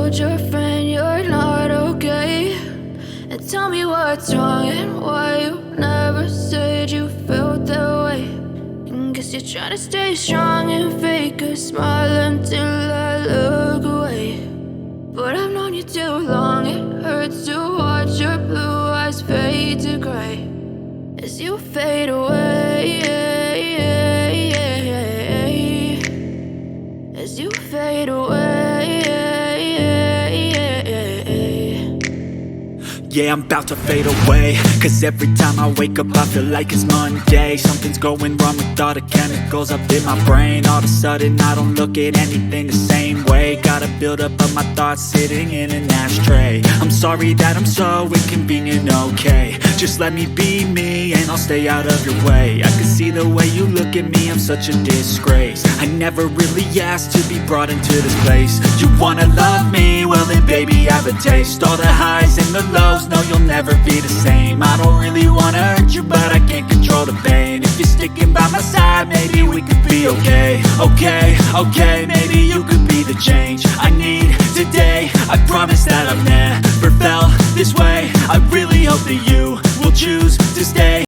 told your friend you're not okay, and tell me what's wrong and why you never said you felt that way. And guess you're trying to stay strong and fake a smile until I look away. But I've known you too long, it hurts to watch your blue eyes fade to gray as you fade away, as you fade away. Yeah, I'm about to fade away, cause every time I wake up I feel like it's Monday. Something's going wrong with all the chemicals up in my brain. All of a sudden I don't look at anything the same way. Got a buildup of my thoughts sitting in an ashtray. I'm sorry that I'm so inconvenient, okay. Just let me be me and I'll stay out of your way. I can see the way you look at me, I'm such a disgrace. I never really asked to be brought into this place. You wanna love me? Well then baby have a taste. All the highs and the lows, no, you'll never be the same. I don't really wanna hurt you, but I can't control the pain. If you're sticking by my side, maybe we could be okay. Okay, maybe you could be the change I need today. I promise that I've never felt this way. I really hope that you